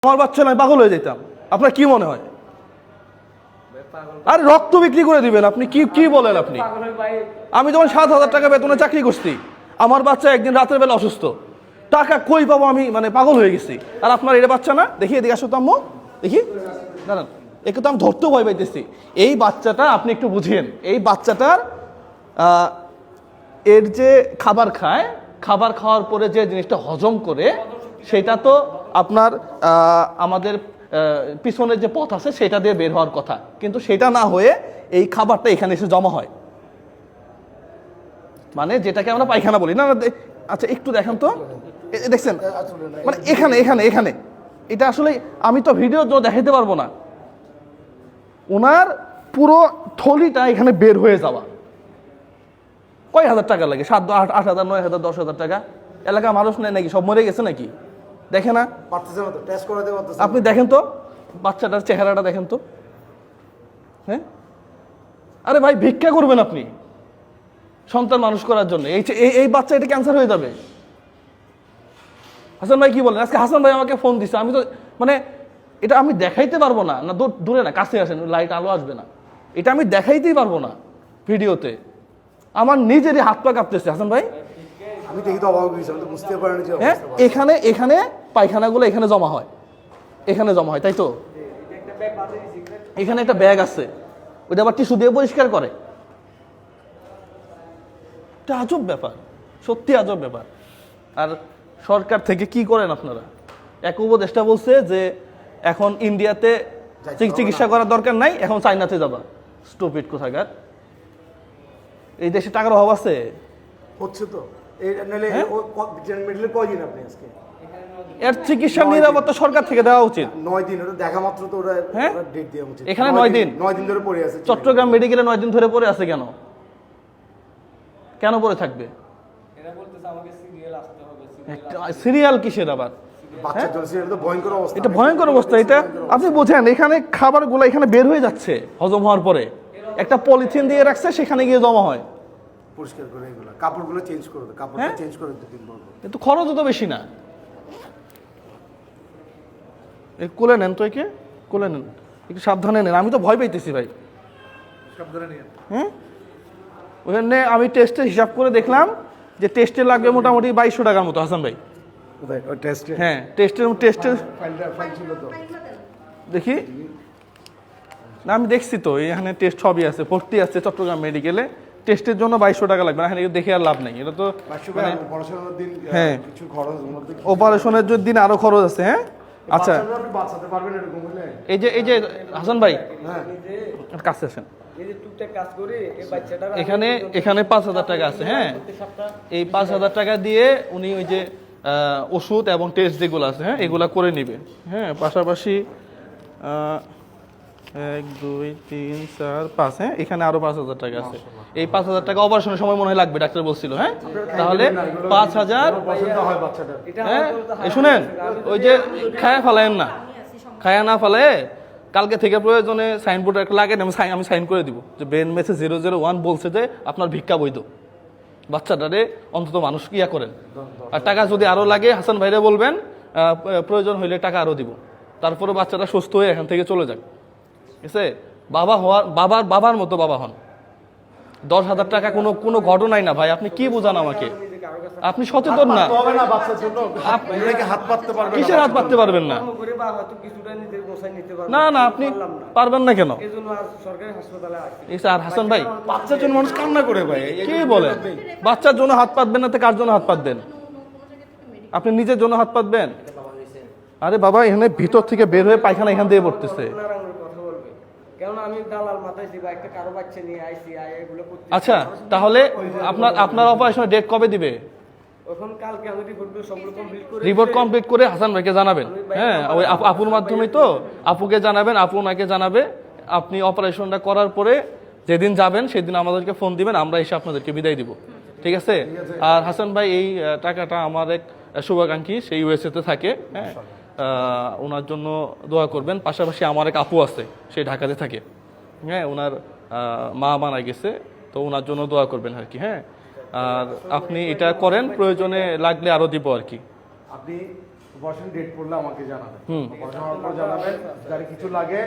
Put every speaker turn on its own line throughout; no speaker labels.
আমার বাচ্চা নয় পাগল হয়ে যেতাম। আপনার কি মনে হয়? আরে রক্ত বিক্রি করে দিবেন আপনি? কি কি বলেন আপনি? আমি যখন 7,000 টাকা বেতনে চাকরি করছি, আমার বাচ্চা একদিন রাতের বেলা অসুস্থ, টাকা কই পাবো আমি? মানে পাগল হয়ে গেছি। আর আপনার এটা বাচ্চা না? দেখি এদিকে আসো তো আম্মু, দেখি দাঁড়ান, একটু তো আমি ধরতেও ভয় পাইতেছি। এই বাচ্চাটা আপনি একটু বুঝিয়েন, এই বাচ্চাটার এর যে খাবার খায়, খাবার খাওয়ার পরে যে জিনিসটা হজম করে, সেটা তো আপনার আমাদের পিছনের যে পথ আছে সেটা দিয়ে বের হওয়ার কথা, কিন্তু সেটা না হয়ে এই খাবারটা এখানে এসে জমা হয়, মানে যেটাকে আমরা পায়খানা বলি না। আচ্ছা একটু দেখেন তো, দেখছেন মানে এখানে এখানে এখানে এটা আসলে আমি তো ভিডিওর জন্য দেখাতে পারবো না। ওনার পুরো থলিটা এখানে বের হয়ে যাওয়া। কয় হাজার টাকা লাগে? 7, 8, 8,000, 9,000, 10,000 টাকা? এলাকার মানুষ নেয় নাকি? সব মরে গেছে নাকি? দেখে না? আপনি দেখেন তো বাচ্চাটার চেহারাটা দেখেন তো। হ্যাঁ, আরে ভাই ভিক্ষা করবেন আপনি সন্তান মানুষ করার জন্য? এই বাচ্চা এটা ক্যান্সার হয়ে যাবে। হাসান ভাই কি বলেন? আজকে হাসান ভাই আমাকে ফোন দিচ্ছে, আমি তো মানে এটা আমি দেখাইতে পারবো না। না দূরে না, কাছে আসেন, লাইট আলো আসবে না, এটা আমি দেখাইতেই পারবো না ভিডিওতে। আমার নিজেরই হাত পা কাঁপতেছে হাসান ভাই।
আমি দেখি তো অবাক হয়েছি, আমি তো বুঝতে পারিনি যে
হ্যাঁ, এখানে এখানে পায়খানাগুলো এখানে জমা হয়, এখানে জমা হয়, তাই তো? এখানে একটা ব্যাগ আছে, ওইটা আবার টিস্যু দিয়ে পরিষ্কার করে। এটা আজব ব্যাপার, সত্যি আজব ব্যাপার। আর সরকার থেকে কি করেন আপনারা? এক উপদেষ্টা বলছে যে এখন ইন্ডিয়াতে চিকিৎসা করার দরকার নাই, এখন চায়নাতে যাবা। স্টুপিড কোথাকার। এই দেশে টাকার অভাব আছে?
হচ্ছে তো এই নালে মেডিকেল কয়দিন আপনি আজকে?
এর চিকিৎসার নিরাপত্তা সরকার থেকে দেওয়া উচিত।
9 দিন, ওটা দেখা মাত্র তো ওরা ডেট দেওয়া উচিত।
এখানে 9 দিন?
9 দিন ধরে পড়ে আছে।
চট্টগ্রাম মেডিকেলে 9 দিন ধরে পড়ে আছে কেন? কেন পড়ে থাকবে?
এরা বলতেছে আমাকে সিরিয়াল আসতে হবে।
সিরিয়াল কিসের আবার?
বাচ্চার জন্য সিরিয়াল তো ভয়ঙ্কর অবস্থা।
এটা ভয়ঙ্কর অবস্থা। এটা আপনি বোঝেন, এখানে খাবারগুলো এখানে বের হয়ে যাচ্ছে হজম হওয়ার পরে, একটা পলিথিন দিয়ে রাখছে, সেখানে গিয়ে জমা হয়।
পরিষ্কার করে এগুলো, কাপড়গুলো চেঞ্জ করে দাও, কাপড়টা চেঞ্জ করে দিতে দিন বলবো।
কিন্তু খরচও তো বেশি না। কোলে নেন তো, একে কোলে নেন, একটু সাবধানে নেন, আমি তো ভয় পাইতেছি ভাই।
সাবধানে নিয়ে।
হ্যাঁ, ওখানে আমি টেস্টের হিসাব করে দেখলাম যে টেস্টে লাগবে মোটামুটি 2200 টাকার মতো। হাসান ভাই
কোথায় ওই টেস্টে?
হ্যাঁ, টেস্টের
ফাইল ছিল তো,
দেখি না, আমি দেখছি তো এখানে টেস্ট সবই আছে, ভর্তি আছে চট্টগ্রাম মেডিকেলে। টেস্টের জন্য 2200 টাকা লাগবে না, এখানে দেখে আর লাভ নেই। এটা তো
পড়াশোনার দিন
হ্যাঁ,
কিছু খরচ,
অপারেশনের দিন আরো খরচ আছে। হ্যাঁ আচ্ছা,
আপনি বাঁচাতে পারবেন এরকম হলে?
এই যে হাসান ভাই
হ্যাঁ,
কাছে আসেন।
এই যে টুকটাক কাজ করে এই বাচ্চাটার
এখানে 5,000 টাকা আছে। হ্যাঁ, এই 5,000 টাকা দিয়ে উনি ওই যে ওষুধ এবং টেস্ট যেগুলো আছে, হ্যাঁ এগুলা করে নিবে। হ্যাঁ, পাশাপাশি 1, 2, 3, 4, 5, হ্যাঁ এখানে আরো 5,000 টাকা আছে। এই 5,000 টাকা অপারেশনের সময় মনে হয় লাগবে, ডাক্তার বলছিল। হ্যাঁ, তাহলে 5,000।
পছন্দ হয় বাচ্চাটা।
হ্যাঁ, শুনেন, ওই যে খায়া ফেলায়েন না, খায়া না ফেলে কালকে থেকে প্রয়োজনে সাইনবোর্ড একটা লাগেন, আমি সাইন করে দিব যে বেন মেসে 001 বলছে যে আপনার ভিক্ষা বৈধ। বাচ্চাটারে অন্তত মানুষ ইয়া করেন। আর টাকা যদি আরো লাগে হাসান ভাইরে বলবেন, প্রয়োজন হইলে টাকা আরো দিব, তারপরে বাচ্চাটা সুস্থ হয়ে এখান থেকে চলে যাক। ঠিক আছে, বাবার মতো বাবা হন। 10,000 টাকা কোনো ঘটনাই না ভাই, আপনি কি বুঝান আমাকে? আপনি সচেতন না।
হাত পাততে পারবেন?
কিসের হাত পাততে পারবেন না?
করে বা হয়তো কিছুটা নিজে গোছাই নিতে পারবো
না না, আপনি পারবেন না কেন?
এজন্য আজ সরকারি হাসপাতালে আসছি।
আর হাসান ভাই,
বাচ্চার জন্য মানুষ কান্না করে ভাই।
কি বলেন? বাচ্চার জন্য হাত পাতবেন না তো কার জন্য হাত পাতবেন? আপনি নিজের জন্য হাত পাতবেন? আরে বাবা, এখানে ভিতর থেকে বের হয়ে পায়খানা এখান দিয়ে পড়তেছে।
কথা বলবে কেন? আমি দালাল মাথায় দিবা একটা কারো বাচ্চা নিয়ে আইছি, এগুলো করতে।
আচ্ছা, তাহলে আপনার অপারেশনের ডেট কবে দিবে?
এখন কালকে আমি রিপোর্টগুলো সবগুলো কমপ্লিট করে
রিপোর্ট কমপ্লিট করে হাসান ভাইকে জানাবেন। হ্যাঁ, ওই আপুর মাধ্যমেই তো, আপুকে জানাবেন, আপু ওনাকে জানাবে। আপনি অপারেশনটা করার পরে যেদিন যাবেন সেদিন আমাদেরকে ফোন দিবেন, আমরা এসে আপনাদেরকে বিদায় দিব। ঠিক আছে? আর হাসান ভাই, এই টাকাটা আমার এক শুভাকাঙ্ক্ষী, সেই ইউএসএতে থাকে। হ্যাঁ, ওনার জন্য দোয়া করবেন। পাশাপাশি আমার এক আপু আছে, সেই ঢাকাতে থাকে। হ্যাঁ, ওনার মা মারা গেছে, তো ওনার জন্য দোয়া করবেন আর কি। হ্যাঁ, আর আপনি এটা করেন, প্রয়োজনে লাগলে আরো দিব আর কি।
আপনি অপারেশন ডেট পড়লে আমাকে জানাবেন।
হুম।
অপারেশন হওয়ার পর জানাবেন, যারা কিছু লাগে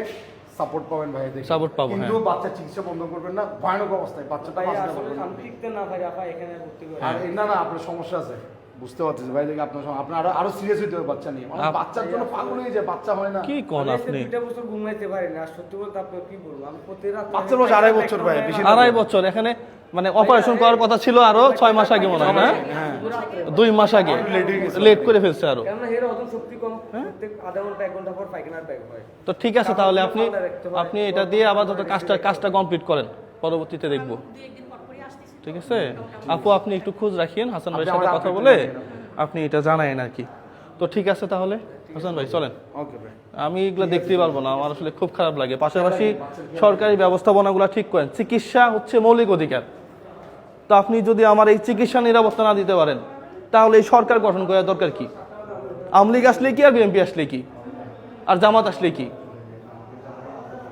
সাপোর্ট পাবেন ভাই দেখে।
Support পাবো,
কিন্তু
হ্যাঁ।
বাচ্চা চিকিৎসা বন্ধ করবেন না, ভয়ানক অবস্থায় বাচ্চাটা
ভাই
বাঁচতে
আসলে
পারবে না।
আমি টিকতে না পারি আপা এখানে ভর্তি করে
আর না না আপনার সমস্যা আছে, বুঝতে পারতেছি ভাই দেখে আপনার আপনার আরো সিরিয়াস হইতে হবে বাচ্চা নিয়ে। বাচ্চার জন্য পাগল হয়ে যায়, বাচ্চা হয় না।
কি কোন
আমি
আপনি
2টা বছর ঘুমাইতে পারি না, আর সত্যি বলতে আপনি কি বলবো, আমি প্রতি রাত
বাচ্চার বয়স 2.5 বছর ভাই, বেশি না।
2.5 বছর এখানে মানে অপারেশন করার কথা ছিল আরো 6 মাস আগে মনে হয় না, 2 মাস আগে লেট করে ফেলছে আরো।
কেননা এর হজম শক্তি কম, প্রত্যেক আধা ঘন্টা 1 ঘন্টা পর পায়খানার ব্যাগ হয়।
তো ঠিক আছে, তাহলে আপনি এটা দিয়ে আপাতত কাজটা কমপ্লিট করেন, পরবর্তীতে দেখবো। ঠিক আছে আপু, আপনি একটু খোঁজ রাখিয়েন হাসান ভাইয়ের সাথে কথা বলে আপনি এটা জানায়েন আর কি। তো ঠিক আছে তাহলে হাসান ভাই চলেন।
ওকে ভাই।
আমি এগুলো দেখতেই পারবো না, আমার আসলে খুব খারাপ লাগে। পাশাপাশি সরকারি ব্যবস্থাপনাগুলো ঠিক করেন, চিকিৎসা হচ্ছে মৌলিক অধিকার। তো আপনি যদি আমার এই চিকিৎসা নিরাপত্তা না দিতে পারেন, তাহলে এই সরকার গঠন করার দরকার কি? আওয়ামী লীগ আসলে কি আর বিএনপি আসলে কি আর জামাত আসলে কি?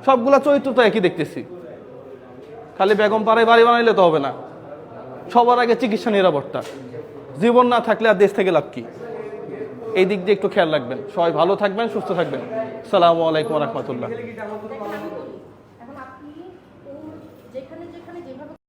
সবগুলা চরিত্র তো একই দেখতেছি। খালি বেগম পাড়ায় বাড়ি বানাইলে তো হবে না, সবার আগে চিকিৎসা নিরাপত্তা। জীবন না থাকলে আর দেশ থেকে লাভ কি? এই দিক দিয়ে একটু খেয়াল রাখবেন। সবাই ভালো থাকবেন, সুস্থ থাকবেন। আসসালামু আলাইকুম ওয়া রাহমাতুল্লাহ।
কি আমার